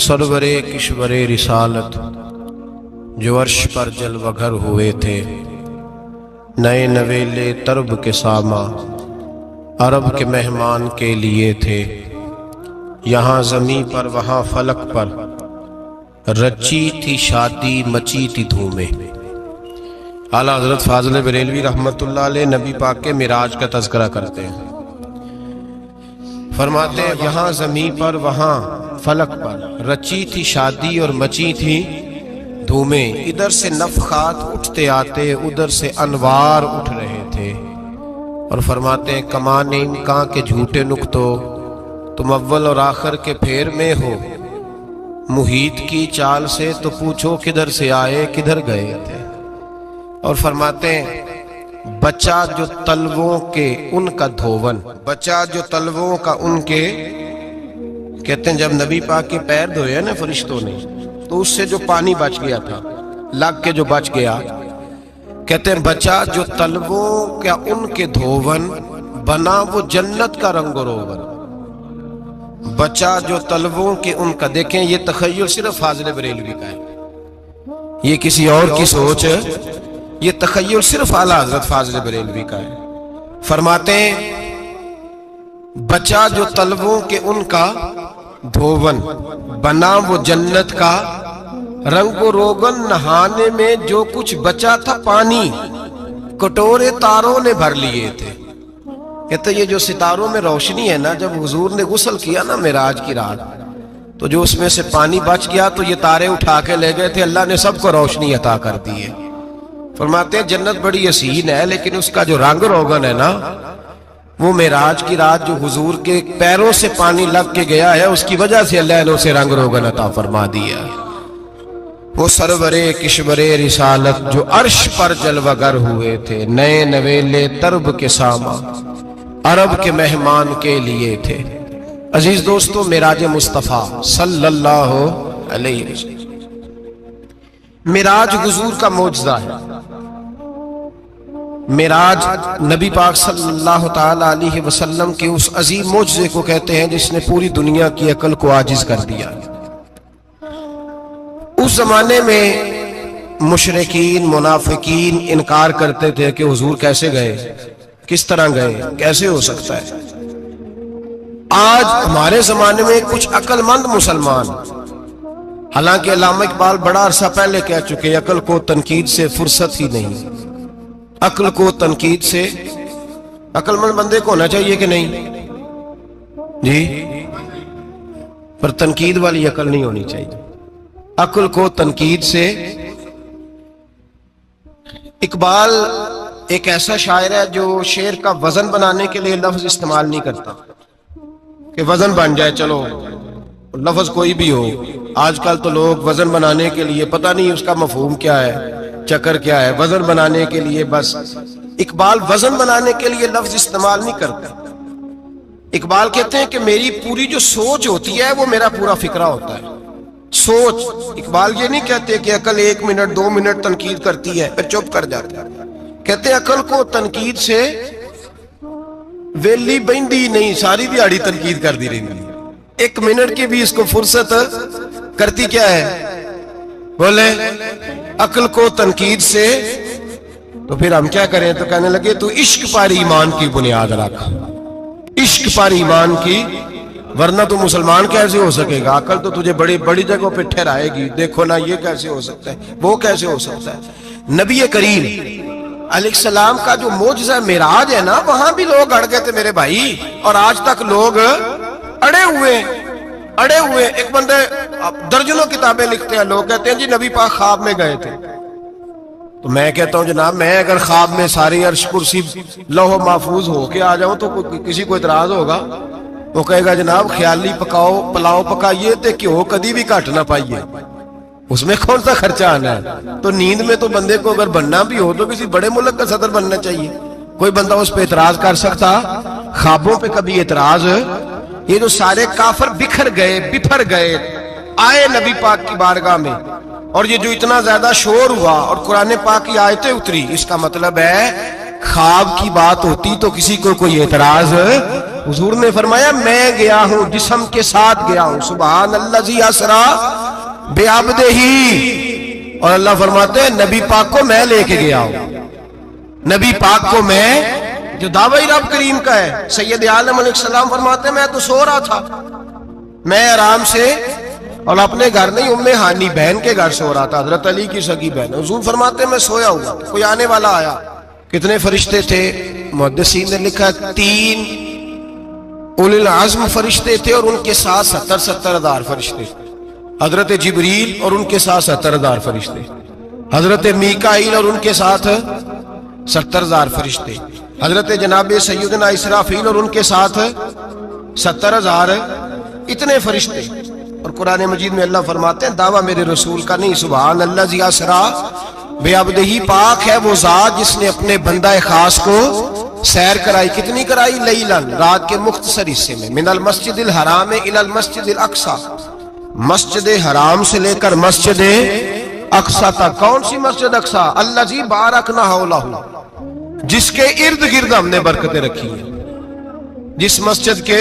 سرور کشور رسالت جو عرش پر جلوہ گر ہوئے تھے، نئے نویلے طرب کے ساما عرب کے مہمان کے لیے تھے۔ یہاں زمیں پر وہاں فلک پر رچی تھی شادی مچی تھی دھومیں۔ اعلیٰ حضرت فاضل بریلوی رحمۃ اللہ علیہ نبی پاک کے معراج کا تذکرہ کرتے ہیں، فرماتے ہیں یہاں زمیں پر وہاں فلک پر رچی تھی شادی اور مچی تھی دھومیں۔ ادھر سے نفخات اٹھتے آتے، ادھر سے انوار اٹھ رہے تھے۔ اور فرماتے ہیں کمان امکان کے جھوٹے نکتو، تم اول اور آخر کے پھیر میں ہو۔ محیط کی چال سے تو پوچھو کدھر سے آئے کدھر گئے تھے۔ اور فرماتے ہیں بچہ جو تلووں کے ان کا دھوون، بچہ جو تلووں کا ان کے، کہتے ہیں جب نبی پاک کے پیر دھوئے نا فرشتوں نے تو اس سے جو پانی بچ گیا تھا، لگ کے جو بچ گیا، کہتے ہیں بچہ جو تلووں کا ان کے دھوون، بنا وہ جنت کا رنگ و روغن۔ بچہ جو تلووں کے ان کا، دیکھیں یہ تخیل صرف فاضل بریلوی کا ہے، یہ کسی اور کی سوچ ہے، یہ تخیل صرف اعلیٰ حضرت فاضل بریلوی کا ہے۔ فرماتے ہیں بچہ جو تلووں کے ان کا دھوون، بنا وہ جنت کا رنگ و روغن۔ نہانے میں جو کچھ بچا تھا پانی، کٹورے تاروں نے بھر لیے تھے۔ کہتے یہ جو ستاروں میں روشنی ہے نا، جب حضور نے غسل کیا نا معراج کی رات، تو جو اس میں سے پانی بچ گیا تو یہ تارے اٹھا کے لے گئے تھے، اللہ نے سب کو روشنی عطا کر دی ہے۔ فرماتے ہیں جنت بڑی حسین ہے، لیکن اس کا جو رنگ روغن ہے نا، وہ معراج کی رات جو حضور کے پیروں سے پانی لگ کے گیا ہے، اس کی وجہ سے اللہ نے اسے رنگ روغن عطا فرما دیا۔ وہ سرور کشور رسالت جو عرش پر جلوہ گر ہوئے تھے، نئے نویلے طرب کے ساما عرب کے مہمان کے لیے تھے۔ عزیز دوستو، معراج مصطفیٰ صلی اللہ علیہ وسلم، معراج حضور کا معجزہ ہے۔ معراج نبی پاک صلی اللہ تعالی علیہ وسلم کے اس عظیم معجزے کو کہتے ہیں جس نے پوری دنیا کی عقل کو عاجز کر دیا۔ اس زمانے میں مشرکین منافقین انکار کرتے تھے کہ حضور کیسے گئے، کس طرح گئے، کیسے ہو سکتا ہے۔ آج ہمارے زمانے میں کچھ عقل مند مسلمان، حالانکہ علامہ اقبال بڑا عرصہ پہلے کہہ چکے عقل کو تنقید سے فرصت ہی نہیں۔ عقل کو تنقید سے، عقل مند بندے کو ہونا چاہیے کہ نہیں جی، پر تنقید والی عقل نہیں ہونی چاہیے۔ عقل کو تنقید سے، اقبال ایک ایسا شاعر ہے جو شعر کا وزن بنانے کے لیے لفظ استعمال نہیں کرتا کہ وزن بن جائے، چلو لفظ کوئی بھی ہو۔ آج کل تو لوگ وزن بنانے کے لیے پتہ نہیں اس کا مفہوم کیا ہے، چکر کیا ہے، وزن بنانے کے لیے بس۔ اقبال وزن بنانے کے لیے لفظ استعمال نہیں کرتا۔ اقبال کہتے ہیں کہ میری پوری جو سوچ ہوتی ہے وہ میرا پورا فکرہ ہوتا ہے۔ سوچ، اقبال یہ نہیں کہتے کہ عقل 1 منٹ 2 منٹ تنقید کرتی ہے پھر چپ کر جاتا ہے۔ کہتے ہیں عقل کو تنقید سے ویلی بہندی نہیں، ساری دیہاڑی تنقید کر دی رہی، 1 منٹ کی بھی اس کو فرصت کرتی کیا ہے، بولے عقل کو تنقید سے۔ تو پھر ہم کیا کریں، تو کہنے لگے تو عشق پر ایمان کی بنیاد رکھ، عشق پر ایمان کی، ورنہ تو مسلمان کیسے ہو سکے گا، عقل تو تجھے بڑی بڑی جگہوں پہ ٹھہرائے گی، دیکھو نا یہ کیسے ہو سکتا ہے، وہ کیسے ہو سکتا ہے۔ نبی کریم علیہ السلام کا جو معجزہ معراج ہے نا، وہاں بھی لوگ اڑ گئے تھے میرے بھائی، اور آج تک لوگ اڑے ہوئے۔ ایک بندے درجنوں کتابیں لکھتے ہیں، لوگ کہتے ہیں جی نبی پاک خواب میں گئے تھے۔ تو میں کہتا ہوں جناب، میں اگر خواب میں ساری عرش کرسی لوح محفوظ ہو کے آ جاؤں تو کسی کو اعتراض ہوگا؟ وہ کہے گا جناب خیالی پکاؤ پلاؤ پکائیے تے کیوں کدی بھی گھٹ نہ پائیے، اس میں کون سا خرچہ آنا ہے۔ تو نیند میں تو بندے کو اگر بننا بھی ہو تو کسی بڑے ملک کا صدر بننا چاہیے، کوئی بندہ اس پہ اعتراض کر سکتا؟ خوابوں پہ کبھی اعتراض؟ یہ جو سارے کافر بکھر گئے آئے نبی پاک کی بارگاہ میں، اور یہ جو اتنا زیادہ شور ہوا اور قرآن پاک کی آیتیں اتری، اس کا مطلب ہے خواب کی بات ہوتی تو کسی کو کوئی اعتراض حضور نے فرمایا میں گیا ہوں جسم کے ساتھ گیا ہوں، سبحان الذی اسرا بعبدہ، اور اللہ فرماتے ہیں نبی پاک کو میں لے کے گیا ہوں، نبی پاک کو میں، جو دعوی رب کریم کا ہے۔ سید عالم علیہ السلام فرماتے ہیں میں تو سو رہا تھا، میں آرام سے، اور اپنے گھر نہیں، ام ہانی بہن کے گھر سو رہا تھا، حضرت علی کی سگی بہن۔ حضور فرماتے ہیں میں سویا ہوا، کوئی آنے والا آیا۔ کتنے فرشتے تھے؟ محدثین نے لکھا 3 اولی العزم فرشتے تھے، اور ان کے ساتھ 70 ہزار فرشتے، حضرت جبریل اور ان کے ساتھ 70 ہزار فرشتے، حضرت میکائیل اور ان کے ساتھ 70 ہزار فرشتے، حضرت جناب سیدنا اسرافیل اور ان کے ساتھ 70 ہزار، اتنے فرشتے۔ اور قرآن مجید میں اللہ فرماتے ہیں دعویٰ میرے رسول کا نہیں، سبحان الذی اسرا بعبدہ، پاک ہے وہ ذات جس نے اپنے بندہ خاص کو سیر کرائی۔ کتنی کرائی؟ لیلاً، رات کے مختصر حصے میں، من المسجد الحرام الی المسجد الاقصی، مسجد حرام سے لے کر مسجد اقصی تک۔ کون سی مسجد اقصی؟ الذی بارکنا حولہ، جس کے ارد گرد ہم نے برکتیں رکھی ہیں، جس مسجد کے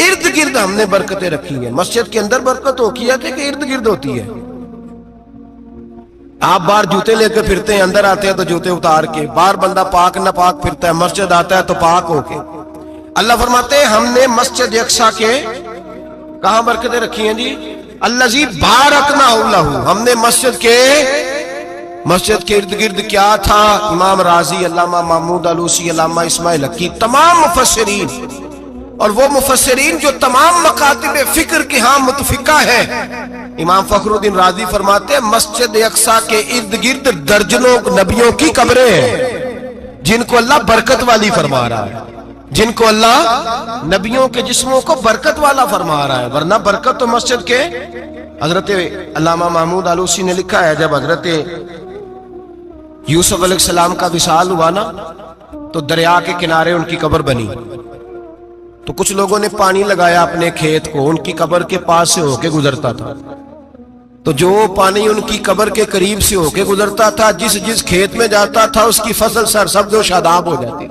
ارد گرد ہم نے برکتیں رکھی ہیں۔ مسجد کے اندر برکت ہوتی ہے کہ ارد گرد ہوتی ہے؟ آپ باہر جوتے لے کے پھرتے ہیں، اندر آتے ہیں تو جوتے اتار کے، باہر بندہ پاک نہ پاک پھرتا ہے، مسجد آتا ہے تو پاک ہو کے۔ اللہ فرماتے ہیں ہم نے مسجد اقصی کے کہاں برکتیں رکھی ہیں جی؟ الذی بارکنا حولہ، ہم نے مسجد کے ارد گرد کیا تھا؟ امام راضی، علامہ محمود آلوسی، علامہ اسماعیل حقی، تمام مفسرین، اور وہ مفسرین جو تمام مکاتب فکر کے ہاں متفقہ ہے۔ امام فخر الدین رازی فرماتے ہیں مسجد اقصی کے ارد گرد درجنوں نبیوں کی قبریں ہیں، جن کو اللہ برکت والی فرما رہا ہے، جن کو اللہ نبیوں کے جسموں کو برکت والا فرما رہا ہے، ورنہ برکت تو مسجد کے۔ حضرت علامہ محمود آلوسی نے لکھا ہے جب حضرت یوسف علیہ السلام کا وصال ہوا نا، تو دریا کے کنارے ان کی قبر بنی، تو کچھ لوگوں نے پانی لگایا اپنے کھیت کو، ان کی قبر کے پاس سے ہو کے گزرتا تھا، تو جو پانی ان کی قبر کے قریب سے ہو کے گزرتا تھا، جس کھیت میں جاتا تھا اس کی فصل سرسبز و شاداب ہو جاتی۔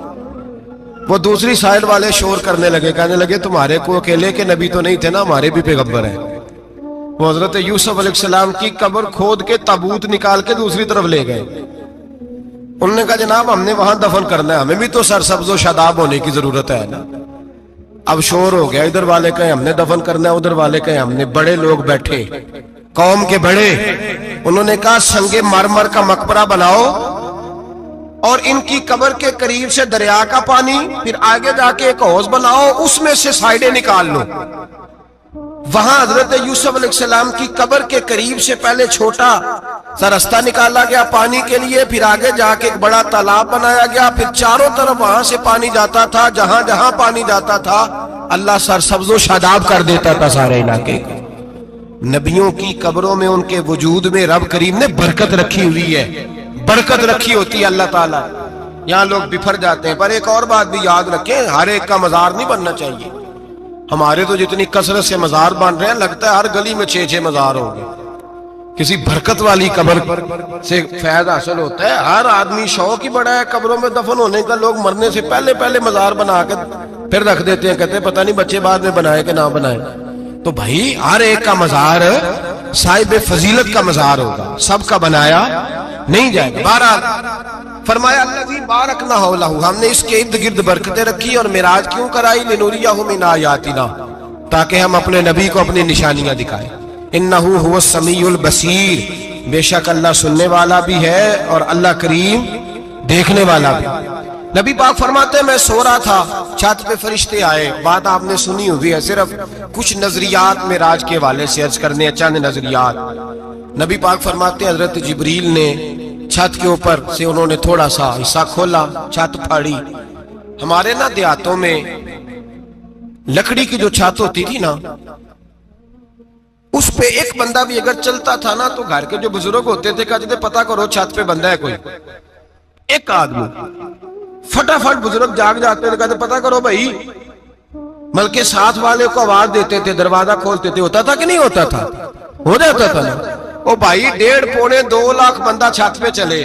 وہ دوسری سائڈ والے شور کرنے لگے، کہنے لگے تمہارے کو اکیلے کے نبی تو نہیں تھے نا، ہمارے بھی پیغمبر ہیں۔ وہ حضرت یوسف علیہ السلام کی قبر کھود کے تابوت نکال کے دوسری طرف لے گئے۔ انہوں نے کہا جناب ہم نے وہاں دفن کرنا ہے، ہمیں بھی تو سرسبز و شاداب ہونے کی ضرورت ہے نا۔ اب شور ہو گیا، ادھر والے کہیں ہم نے دفن کرنا ہے، ادھر والے کہیں ہم نے۔ بڑے لوگ بیٹھے، قوم کے بڑے، انہوں نے کہا سنگ مرمر کا مقبرہ بناؤ، اور ان کی قبر کے قریب سے دریا کا پانی، پھر آگے جا کے ایک حوض بناؤ، اس میں سے سائڈیں نکال لو۔ وہاں حضرت یوسف علیہ السلام کی قبر کے قریب سے پہلے چھوٹا سا راستہ نکالا گیا پانی کے لیے، پھر آگے جا کے ایک بڑا تالاب بنایا گیا، پھر چاروں طرف وہاں سے پانی جاتا تھا، جہاں جہاں پانی جاتا تھا اللہ سرسبز و شاداب کر دیتا تھا سارے علاقے کو۔ نبیوں کی قبروں میں ان کے وجود میں رب کریم نے برکت رکھی ہوئی ہے، برکت رکھی ہوتی ہے اللہ تعالیٰ۔ یہاں لوگ بفر جاتے ہیں، پر ایک اور بات بھی یاد رکھیں، ہر ایک کا مزار نہیں بننا چاہیے۔ ہمارے تو جتنی کثرت سے مزار بن رہے ہیں، لگتا ہے ہر گلی میں 6 مزار ہوں گے۔ کسی برکت والی قبر سے فیض حاصل ہوتا ہے۔ ہر آدمی شوق ہی بڑا ہے قبروں میں دفن ہونے کا، لوگ مرنے سے پہلے مزار بنا کے پھر رکھ دیتے ہیں، کہتے ہیں پتہ نہیں بچے بعد میں بنائے کہ نہ بنائے۔ تو بھائی ہر ایک کا مزار صاحب فضیلت کا مزار ہوگا، سب کا بنایا نہیں جائے گا۔ بہرحال فرمایا الذی بارکنا حولہ، ہم نے اس کے ارد گرد برکتیں رکھی، اور معراج کیوں کرائی؟ لنوریہ من آیاتنا، تاکہ ہم اپنے نبی کو اپنی نشانیاں دکھائیں۔ انہ هو السمیع البصیر، بے شک اللہ سننے والا بھی ہے اور اللہ کریم دیکھنے والا بھی۔ نبی پاک فرماتے ہیں میں سو رہا تھا، چھت پہ فرشتے آئے، بات آپ نے سنی ہوئی ہے، صرف کچھ نظریات معراج کے حوالے سے عرض کرنے، چند نظریات۔ نبی پاک فرماتے ہیں حضرت جبریل نے چھت کے اوپر سے انہوں نے تھوڑا سا حصہ کھولا، چھت پھاڑی۔ ہمارے نا دیہاتوں میں لکڑی کی جو چھت ہوتی تھی نا، اس پہ ایک بندہ بھی اگر چلتا تھا نا تو گھر کے جو بزرگ ہوتے تھے کہتے تھے پتہ کرو چھت پہ بندہ ہے کوئی۔ ایک آدمی فٹافٹ بزرگ جاگ جاتے تھے، کہتے پتہ کرو بھائی، بلکہ ساتھ والے کو آواز دیتے تھے، دروازہ کھولتے تھے۔ ہوتا تھا کہ نہیں ہوتا تھا؟ ہو جاتا تھا نا۔ او بھائی 1.5-2 لاکھ بندہ چھت پہ چلے،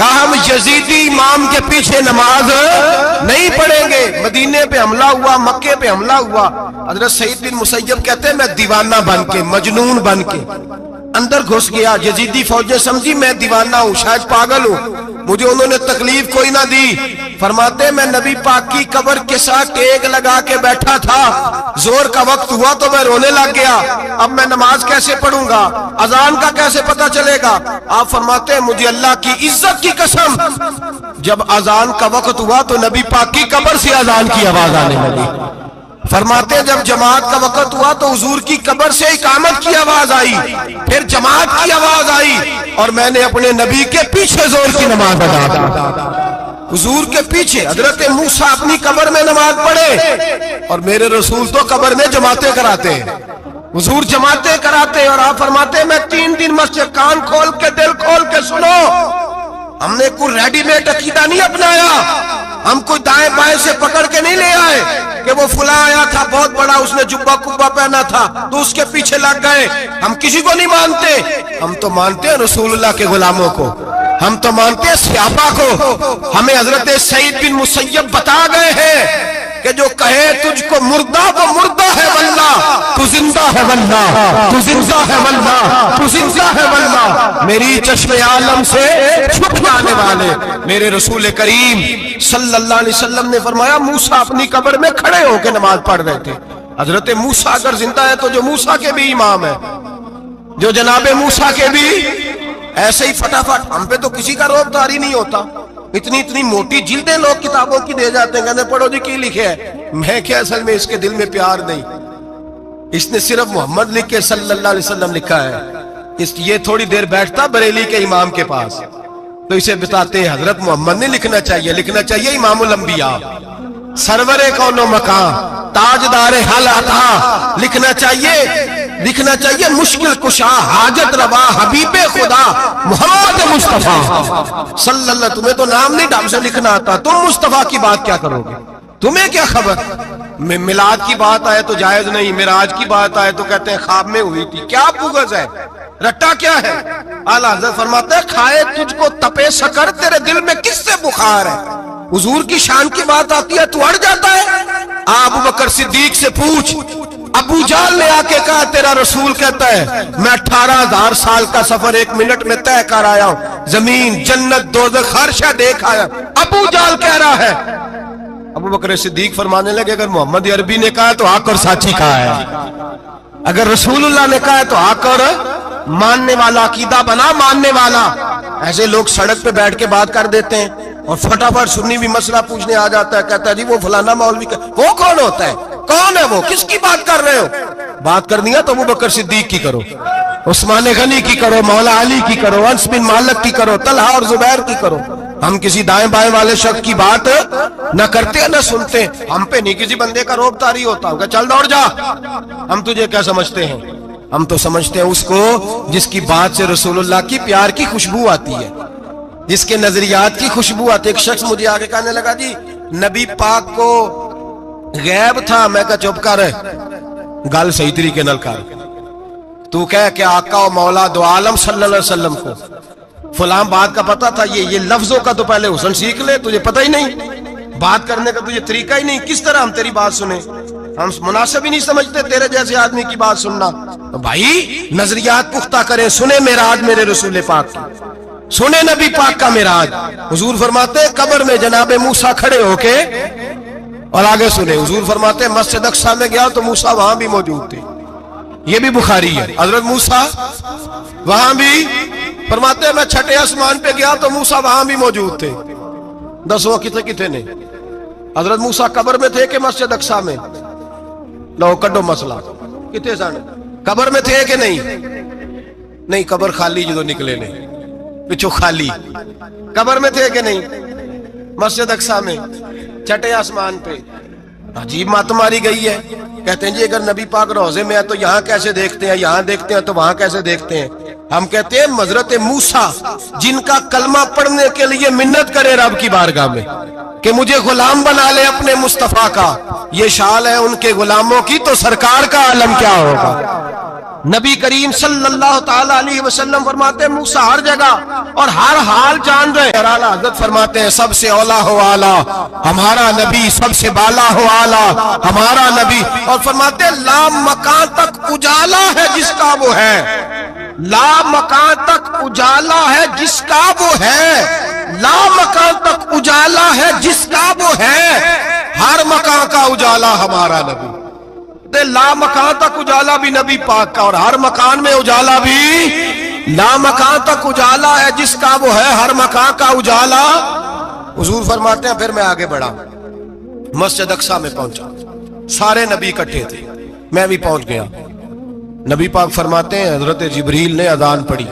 کہا ہم یزیدی امام کے پیچھے نماز نہیں پڑھیں گے۔ مدینے پہ حملہ ہوا، مکے پہ حملہ ہوا، حضرت سعید بن مسیب کہتے ہیں میں دیوانہ بن کے، مجنون بن کے اندر گھس گیا۔ یزیدی فوجیں سمجھی میں دیوانہ ہوں، شاید پاگل ہوں، مجھے انہوں نے تکلیف کوئی نہ دی۔ فرماتے میں نبی پاک کی قبر کے ساتھ ٹیک لگا کے بیٹھا تھا، زور کا وقت ہوا تو میں رونے لگ گیا، اب میں نماز کیسے پڑھوں گا، اذان کا کیسے پتہ چلے گا؟ آپ فرماتے ہیں مجھے اللہ کی عزت کی قسم، جب اذان کا وقت ہوا تو نبی پاک کی قبر سے اذان کی آواز آنے لگی۔ فرماتے ہیں جب جماعت کا وقت ہوا تو حضور کی قبر سے اقامت کی آواز آئی، پھر جماعت کی آواز آئی، اور میں نے اپنے نبی کے پیچھے زور کی نماز ادا کی۔ حضور کے پیچھے حضرت موسیٰ اپنی قبر میں نماز پڑھے، اور میرے رسول تو قبر میں جماعتیں کراتے ہیں، حضور جماعتیں کراتے ہیں۔ اور آپ فرماتے ہیں میں 3 دن مسجد، کان کھول کے دل کھول کے سنو، ہم نے کوئی ریڈی میڈ عقیدہ نہیں اپنایا، ہم کوئی دائیں بائیں سے پکڑ کے نہیں لے آئے کہ وہ فلاں آیا تھا بہت بڑا، اس نے جبہ کبہ پہنا تھا تو اس کے پیچھے لگ گئے۔ ہم کسی کو نہیں مانتے، ہم تو مانتے ہیں رسول اللہ کے غلاموں کو، ہم تو مانتے ہیں صحابہ کو۔ ہمیں حضرت سعید بن مسیب بتا گئے ہیں کہ جو کہے تجھ کو مردہ وہ مردہ ہے واللہ، تو زندہ ہے واللہ، تو زندہ ہے واللہ، تو زندہ ہے واللہ، میری چشم عالم سے چھپ جانے والے میرے رسول کریم صلی اللہ علیہ وسلم نے فرمایا موسیٰ اپنی قبر میں کھڑے ہو کے نماز پڑھ رہے تھے۔ حضرت موسیٰ اگر زندہ ہے تو جو موسیٰ کے بھی امام ہے، جو جناب موسیٰ کے بھی ایسے ہی فٹافٹ، ہم پہ تو کسی کا روب داری نہیں ہوتا، اتنی موٹی جلدیں لوگ کتابوں کی دے جاتے ہیں، کہتے ہیں پڑھو جی کی لکھے ہے، میں کیا اصل میں اس کے دل میں پیار نہیں، اس نے صرف محمد لکھ کے صلی اللہ علیہ وسلم لکھا ہے، یہ تھوڑی دیر بیٹھتا بریلی کے امام کے پاس تو اسے بتاتے ہیں حضرت محمد نہیں لکھنا چاہیے، لکھنا چاہیے امام الانبیاء، سرور کون و مکان، تاجدار حل عطا، لکھنا چاہیے مشکل کشا، حاجت روا، حبیب خدا محمد مصطفیٰ صلی اللہ۔ تمہیں تو نام نہیں ڈھنگ سے لکھنا آتا، تم مصطفیٰ کی بات کیا کرو گے، تمہیں کیا خبر؟ میلاد کی بات آئے تو جائز نہیں، معراج کی بات آئے تو کہتے ہیں خواب میں ہوئی تھی، کیا بغض ہے، رٹا کیا ہے؟ اعلیٰ حضرت فرماتے ہیں کھائے تجھ کو تپے سکر، تیرے دل میں کس سے بخار ہے؟ حضور کی شان کی بات آتی ہے تو اڑ جاتا ہے۔ ابو بکر صدیق سے پوچھ، ابو جہل نے آ کے کہا تیرا رسول کہتا ہے میں 18,000 سال کا سفر 1 منٹ میں طے کر آیا ہوں، زمین جنت دوزخ ہر شے دیکھ آیا، ابو جہل کہہ رہا ہے۔ ابو بکر صدیق فرمانے لگے اگر محمد عربی نے کہا تو حق اور سچی کہا ہے، اگر رسول اللہ نے کہا تو حق اور ماننے والا، عقیدہ بنا ماننے والا۔ ایسے لوگ سڑک پہ بیٹھ کے بات کر دیتے ہیں اور فٹافٹ سنی بھی مسئلہ پوچھنے آ جاتا ہے، کہتا ہے جی وہ فلانا مولوی کا، وہ کون ہوتا ہے، کون ہے وہ، کس کی بات کر رہے ہو؟ بات کرنی ہے تو ابو بکر صدیق کی کرو، عثمان غنی کی کرو، مولا علی کی کرو، انس بن مالک کی کرو، طلحہ اور زبیر کی کرو۔ ہم کسی دائیں بائیں والے شخص کی بات نہ کرتے نہ سنتے، ہم پہ نہیں کسی بندے کا روب طاری ہوتا، کہ چل دوڑ جا، ہم تجھے کیا سمجھتے ہیں؟ ہم تو سمجھتے ہیں اس کو جس کی بات سے رسول اللہ کی پیار کی خوشبو آتی ہے، جس کے نظریات کی خوشبو آتی ہے۔ ایک شخص مجھے آگے کہنے لگا جی نبی پاک کو غیب تھا، میں کہا چپ کر، گل صحیح طریقے نال کر، تو کہہ کہ آقا و مولا دو عالم صلی اللہ علیہ وسلم کو فلاں بات کا پتہ تھا، یہ لفظوں کا تو پہلے حسن سیکھ لے، تجھے پتہ ہی نہیں، بات کرنے کا تجھے طریقہ ہی نہیں، کس طرح ہم تیری بات سنیں؟ ہم مناسب ہی نہیں سمجھتے تیرے جیسے آدمی کی بات سننا۔ تو بھائی نظریات پختہ کریں، سنیں معراج میرے رسول پاک کی، سنیں نبی پاک کا معراج۔ حضور فرماتے قبر میں جناب موسیٰ کھڑے ہو کے، اور آگے سنیں حضور فرماتے مسجد اقصی میں گیا تو موسیٰ وہاں بھی موجود تھے، یہ بھی بخاری ہے، حضرت موسیٰ وہاں بھی، فرماتے میں 6 آسمان پہ گیا تو موسیٰ وہاں بھی موجود تھے۔ 10 کتنے نے حضرت موسیٰ قبر میں تھے کہ مسجد اقصی میں؟ لو کڈو مسئلہ، کتنے سن قبر میں تھے کہ نہیں؟ قبر خالی جو نکلے نے پچھو خالی، قبر میں تھے کہ نہیں؟ مسجد اقصی میں 6 آسمان پہ۔ عجیب مات ماری گئی ہے، کہتے ہیں جی اگر نبی پاک روضے میں ہے تو یہاں کیسے دیکھتے ہیں، یہاں دیکھتے ہیں تو وہاں کیسے دیکھتے ہیں؟ ہم کہتے ہیں حضرت موسیٰ جن کا کلمہ پڑھنے کے لیے منت کرے رب کی بارگاہ میں کہ مجھے غلام بنا لے اپنے مصطفیٰ کا، یہ شال ہے ان کے غلاموں کی تو سرکار کا عالم کیا ہوگا؟ نبی کریم صلی اللہ تعالی علیہ وسلم فرماتے ہیں موسیٰ ہر جگہ اور ہر حال جان رہے ہیں. اعلیٰ حضرت فرماتے ہیں سب سے اولا ہو آلہ ہمارا نبی, سب سے بالا ہو آلہ ہمارا نبی. اور فرماتے ہیں لا مکان تک اجالا ہے جس کا وہ ہے, لا مکان تک اجالا ہے جس کا وہ ہے, لا مکان تک اجالا ہے جس کا وہ ہے, ہر مکان کا اجالا ہمارا نبی. لا مکان تک اجالا بھی نبی پاک کا, اور ہر مکان میں اجالا بھی لا مکان تک اجالا ہے جس کا وہ ہے, ہر مکان کا اجالا. حضور فرماتے ہیں پھر میں آگے بڑھا, مسجد اقصی میں پہنچا, سارے نبی اکٹھے تھے, میں بھی پہنچ گیا. نبی پاک فرماتے ہیں حضرت جبریل نے اذان پڑھی,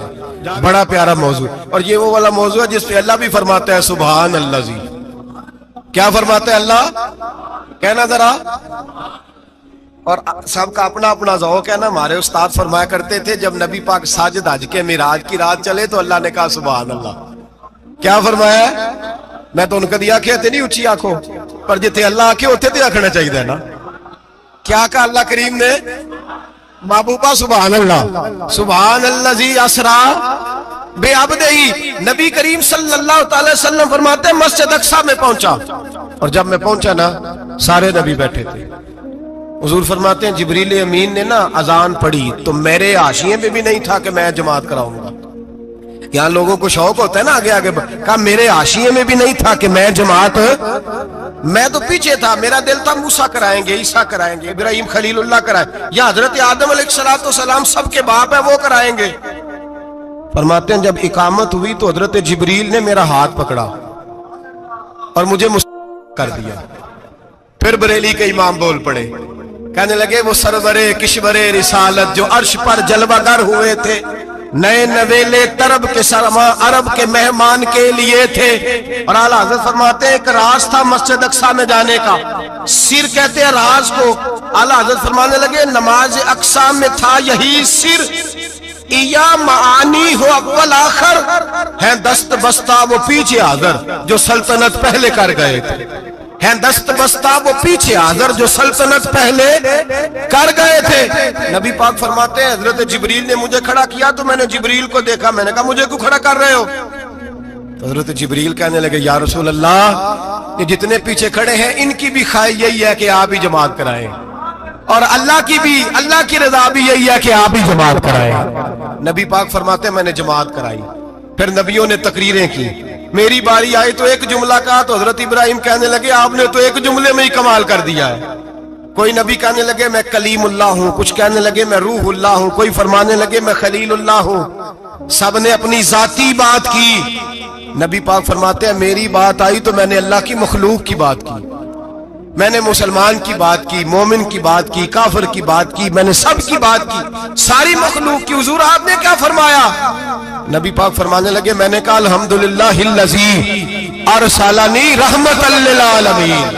بڑا پیارا موضوع, اور یہ وہ والا موضوع ہے جس پہ اللہ بھی فرماتا ہے سبحان اللہ زی. کیا فرماتا ہے اللہ, کہنا ذرا. اور سب کا اپنا اپنا ذوق ہے نا. ہمارے استاد فرمایا کرتے تھے جب نبی پاک ساجد حج کے معراج کی رات چلے تو اللہ نے کہا سبحان اللہ. کیا فرمایا ہے, میں تو ان کا دیا کہ نہیں اچھی آنکھوں پر جتنے اللہ آنکھیں ہوتے تھے آنکھنا چاہیے نا. کیا کہا اللہ کریم نے, محبوبہ سبحان اللہ, سبحان الذی اسرا بے عبدہی. نبی کریم صلی اللہ تعالی وسلم فرماتے ہیں مسجد اقصی میں پہنچا, اور جب میں پہنچا نا سارے نبی بیٹھے تھے. حضور فرماتے ہیں جبریل امین نے نا اذان پڑھی تو میرے حاشیے پہ بھی نہیں تھا کہ میں جماعت کراؤں گا. یہاں لوگوں کو شوق ہوتا ہے نا آگے آگے, کہا میرے حاشیے میں بھی نہیں تھا کہ میں جماعت, میں تو پیچھے تھا. میرا دل تھا موسیٰ کرائیں گے, عیسیٰ کرائیں گے, ابراہیم خلیل اللہ کرائیں, یا حضرت آدم علیہ السلام سب کے باپ ہے وہ کرائیں گے. فرماتے ہیں جب اقامت ہوئی تو حضرت جبریل نے میرا ہاتھ پکڑا اور مجھے کر دیا. پھر بریلی کے امام بول پڑے, کہنے لگے وہ سرورے کشورے رسالت جو عرش پر جلوہ گر ہوئے تھے, نئے نویلے طرب کے سرما عرب کے مہمان کے لیے تھے. اور اعلیٰ حضرت فرماتے ہیں ایک راز تھا مسجد اقصی میں جانے کا, سر کہتے ہیں راز کو. اعلیٰ حضرت فرمانے لگے نماز اقصی میں تھا یہی سر, یا معانی ہو اول آخر ہیں دست بستہ وہ پیچھے حاضر جو سلطنت پہلے کر گئے تھے, ہیں دست بستہ وہ پیچھے حاضر جو سلطنت پہلے کر گئے تھے. نبی پاک فرماتے ہیں حضرت جبریل نے مجھے کھڑا کیا تو میں نے جبریل کو دیکھا, میں نے کہا مجھے کیوں کھڑا کر رہے ہو. حضرت جبریل کہنے لگے یا رسول اللہ یہ جتنے پیچھے کھڑے ہیں ان کی بھی خواہش یہی ہے کہ آپ ہی جماعت کرائیں, اور اللہ کی رضا بھی یہی ہے کہ آپ ہی جماعت کرائیں. نبی پاک فرماتے ہیں میں نے جماعت کرائی. پھر نبیوں نے تقریریں کی, میری باری آئی تو ایک جملہ کہا تو حضرت ابراہیم کہنے لگے آپ نے تو ایک جملے میں ہی کمال کر دیا ہے. کوئی نبی کہنے لگے میں کلیم اللہ ہوں, کچھ کہنے لگے میں روح اللہ ہوں, کوئی فرمانے لگے میں خلیل اللہ ہوں. سب نے اپنی ذاتی بات کی. نبی پاک فرماتے ہیں میری بات آئی تو میں نے اللہ کی مخلوق کی بات کی, میں نے مسلمان کی بات کی, مومن کی بات کی, کافر کی بات کی, میں نے سب کی بات کی, ساری مخلوق کی. حضور آپ نے کیا فرمایا؟ نبی پاک فرمانے لگے میں نے کہا الحمدللہ الذی ارسلنی رحمت للعالمین.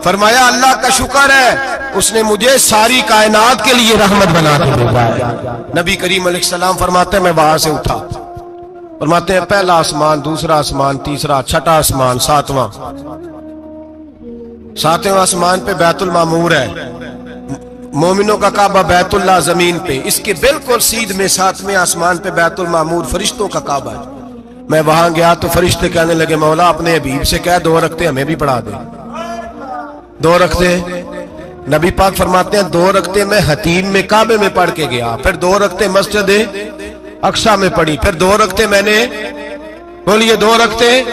فرمایا اللہ کا شکر ہے اس نے مجھے ساری کائنات کے لیے رحمت بنا کے بھیجا ہے. نبی کریم علیہ السلام فرماتے ہیں میں وہاں سے اٹھا, فرماتے ہیں پہلا آسمان, دوسرا آسمان, تیسرا, چھٹا آسمان, ساتواں آسمان پہ بیت المعمور ہے, مومنوں کا کعبہ بیت اللہ زمین پہ, اس کے بالکل سیدھ میں ساتویں آسمان پہ بیت المعمور فرشتوں کا کعبہ ہے. میں وہاں گیا تو فرشتے کہنے لگے مولا اپنے حبیب سے کہہ 2 رکعتیں ہمیں بھی پڑھا دے. 2 رکعتیں نبی پاک فرماتے ہیں 2 رکعتیں میں حتیم میں کعبے میں پڑھ کے گیا, پھر 2 رکعتیں مسجد اقصی میں پڑھی, پھر 2 رکعتیں میں نے بولیے 2 رکعتیں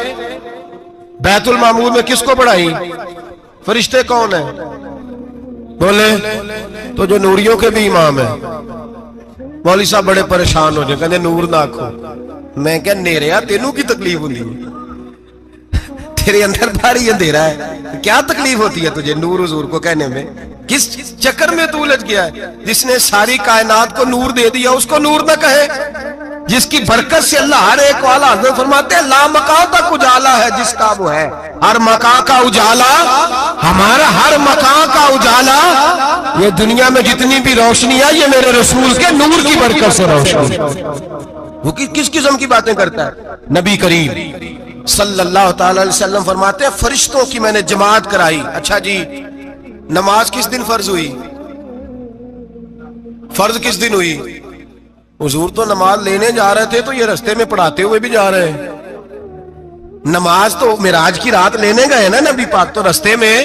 بیت المعمور میں کس کو پڑھائی؟ فرشتے کون ہیں بولے تو جو نوریوں کے بھی امام ہیں. مولوی صاحب بڑے پریشان ہو جائے, کہتے نور نہ آکھو. میں کہ نیریا تینوں کی تکلیف ہوتی ہے, تیرے اندر بھاری اندھیرا ہے, کیا تکلیف ہوتی ہے تجھے نور حضور کو کہنے میں؟ کس چکر میں تو الجھ گیا ہے؟ جس نے ساری کائنات کو نور دے دیا اس کو نور نہ کہے, جس کی برکت سے اللہ ہر ایک والا. حضرت فرماتے ہیں لا مکان تک اجالا ہے جس کا وہ ہے, ہر مکان کا اجالا ہمارا, ہر مکان کا اجالا. یہ دنیا میں جتنی بھی روشنی ہے یہ میرے رسول کے نور کی برکت سے روشنی. وہ کس قسم کی باتیں کرتا ہے؟ نبی کریم صلی اللہ تعالی علیہ وسلم فرماتے ہیں فرشتوں کی میں نے جماعت کرائی. اچھا جی نماز کس دن فرض ہوئی؟ فرض کس دن ہوئی؟ حضور تو نماز لینے جا رہے تھے تو یہ رستے میں پڑھاتے ہوئے بھی جا رہے ہیں. نماز تو معراج کی رات لینے گئے نا نبی پاک، تو رستے میں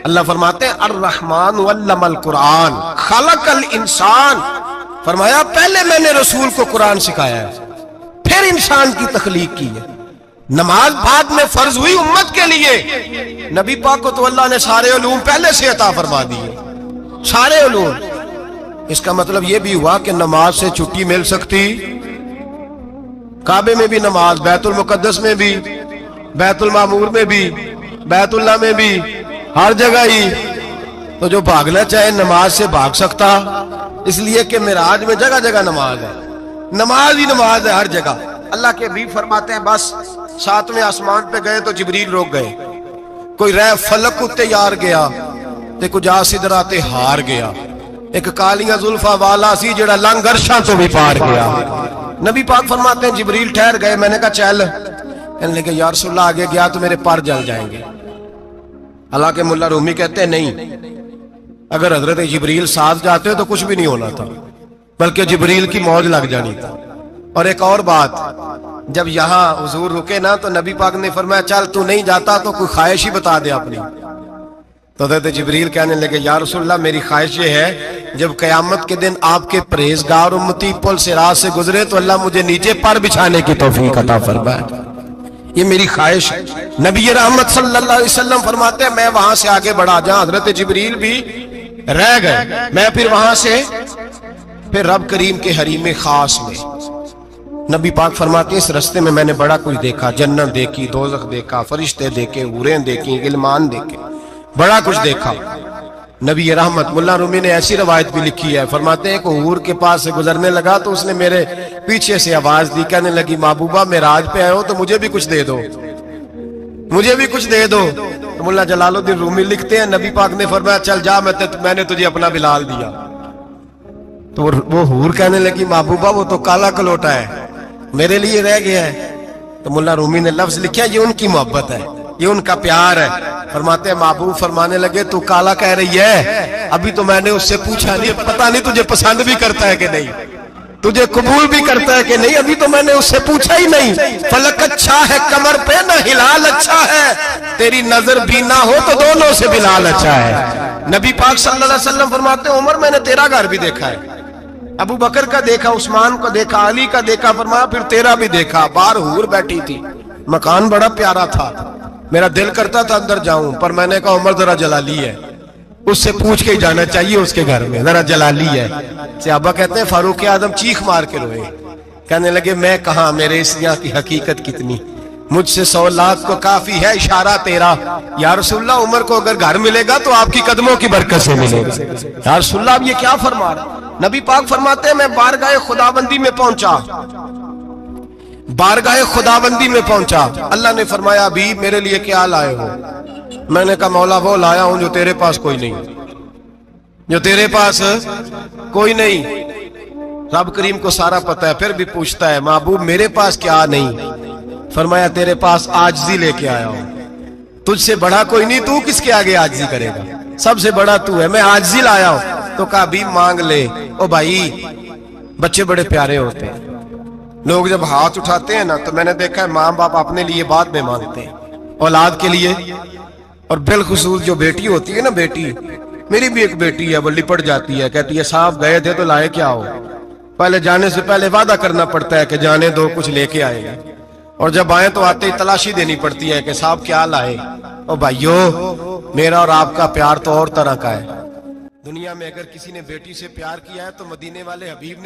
اللہ فرماتے ہیں الرحمن علم القرآن خلق الانسان، فرمایا پہلے میں نے رسول کو قرآن سکھایا ہے، پھر انسان کی تخلیق کی ہے. نماز بعد میں فرض ہوئی امت کے لیے، نبی پاک کو تو اللہ نے سارے علوم پہلے سے عطا فرما دیے، سارے علوم. اس کا مطلب یہ بھی ہوا کہ نماز سے چھٹی مل سکتی، کعبے میں بھی نماز، بیت المقدس میں بھی، بیت المعمور میں بھی، بیت اللہ میں بھی، ہر جگہ ہی. تو جو بھاگنا چاہے نماز سے بھاگ سکتا، اس لیے کہ معراج میں جگہ جگہ نماز ہے، نماز ہی نماز ہے ہر جگہ. اللہ کے حبیب فرماتے ہیں بس 7ویں آسمان پہ گئے تو جبریل روک گئے، کوئی رہ فلک اتے یار گیا تے کچھ سدراتے ہار گیا، ایک کالیاں زلفا والا سی جڑا لنگ عرشاں تو بھی پار گیا. نبی پاک فرماتے ہیں جبریل ٹھہر گئے، میں نے کہا چل، کہنے لگے یا رسول اللہ آگے گیا تو میرے پر جل جائیں گے. حالانکہ ملا رومی کہتے ہیں نہیں، اگر حضرت جبریل ساتھ جاتے تو کچھ بھی نہیں ہونا تھا، بلکہ جبریل کی موج لگ جانی تھا. اور ایک اور بات، جب یہاں حضور رکے نا تو نبی پاک نے فرمایا چل تو نہیں جاتا تو کوئی خواہش ہی بتا دے اپنی. تو حضرت جبریل کہنے لگے یا رسول اللہ میری خواہش یہ ہے جب قیامت کے دن آپ کے پرہیزگار امتی پل صراط سے گزرے تو اللہ مجھے نیچے پر بچھانے کی توفیق عطا فرمائے، یہ میری خواہش ہے. نبی رحمت صلی اللہ علیہ وسلم فرماتے ہیں میں وہاں سے آگے بڑھا جہاں حضرت جبریل بھی رہ گئے، میں پھر وہاں سے پھر رب کریم کے حریم خاص میں. نبی پاک فرماتے ہیں اس رستے میں نے بڑا کچھ دیکھا، جنت دیکھی، دوزخ دیکھا، فرشتے دیکھے، حوریں دیکھی، غلمان دیکھے، بڑا کچھ دیکھا. نبی رحمت ملا رومی نے ایسی روایت بھی لکھی ہے، فرماتے ہیں کہ حور کے پاس سے گزرنے لگا تو اس نے میرے پیچھے سے آواز دی، کہنے لگی محبوبہ معراج پہ آئے ہو تو مجھے بھی کچھ دے دو، مجھے بھی کچھ دے دو. تو ملا جلال الدین رومی لکھتے ہیں نبی پاک نے فرمایا چل جا میں نے تجھے اپنا بلال دیا. تو وہ حور کہنے لگی محبوبہ وہ تو کالا کلوٹا ہے، میرے لیے رہ گیا ہے. تو ملا رومی نے لفظ لکھا یہ ان کی محبت ہے، یہ ان کا پیار ہے. فرماتے ہیں محبوب فرمانے لگے تو کالا کہہ رہی ہے، ابھی تو میں نے اس سے پوچھا نہیں، پتہ نہیں تجھے پسند بھی کرتا ہے کہ نہیں، تجھے قبول بھی کرتا ہے کہ نہیں، ابھی تو میں نے اس سے پوچھا ہی نہیں. فلک اچھا ہے کمر پہ نہ ہلال اچھا ہے، تیری نظر بھی نہ ہو تو دونوں سے بلال اچھا ہے. نبی پاک صلی اللہ علیہ وسلم فرماتے ہیں عمر میں نے تیرا گھر بھی دیکھا ہے، ابو بکر کا دیکھا، عثمان کو دیکھا، علی کا دیکھا، فرمایا پھر تیرا بھی دیکھا. باہر حور بیٹھی تھی، مکان بڑا پیارا تھا، میرا دل کرتا تھا اندر جاؤں، پر میں نے کہا عمر ذرا جلالی ہے، اس سے پوچھ کے ہی جانا چاہیے اس کے گھر میں، ذرا جلالی ہے. صحابہ کہتے ہیں فاروق اعظم چیخ مار کے روئے، کہنے لگے میں کہاں، میرے اس یہاں کی حقیقت کتنی، مجھ سے 100 لاکھ کو کافی ہے اشارہ تیرا. یا رسول اللہ عمر کو اگر گھر ملے گا تو آپ کی قدموں کی برکت سے ملے گا. یا رسول اللہ اب یہ کیا فرما رہا؟ نبی پاک فرماتے ہیں میں بارگاہ خداوندی میں پہنچا، بارگاہ خداوندی میں پہنچا، اللہ نے فرمایا ابھی میرے لیے کیا لائے ہو؟ میں نے کہا مولا وہ لایا ہوں جو تیرے پاس کوئی نہیں، جو تیرے پاس کوئی نہیں. رب کریم کو سارا پتہ ہے، پھر بھی پوچھتا ہے محبوب میرے پاس کیا نہیں؟ فرمایا تیرے پاس عاجزی لے کے آیا ہوں، تجھ سے بڑا کوئی نہیں، تو کس کے آگے عاجزی کرے گا، سب سے بڑا تو ہے، میں عاجزی لایا ہوں. تو کہا بھی مانگ لے. او بھائی بچے بڑے پیارے ہوتے ہیں، لوگ جب ہاتھ اٹھاتے ہیں نا تو میں نے دیکھا ہے ماں باپ اپنے لیے بعد میں مانگتے ہیں، اولاد کے لیے. اور بالخصوص جو بیٹی ہوتی ہے نا، بیٹی میری بھی ایک بیٹی ہے، وہ لپٹ جاتی ہے، کہتی ہے صاحب گئے تھے تو لائے کیا ہو؟ پہلے جانے سے پہلے وعدہ کرنا پڑتا ہے کہ جانے دو کچھ لے کے آئے گا، اور جب آئے تو آتے ہی تلاشی دینی پڑتی ہے کہ صاحب کیا لائے. او بھائیو میرا اور آپ کا پیار تو اور طرح کا ہے. دنیا میں اگر کسی نے بیٹی سے پیار کیا ہے تو مدینے والے حبیب نے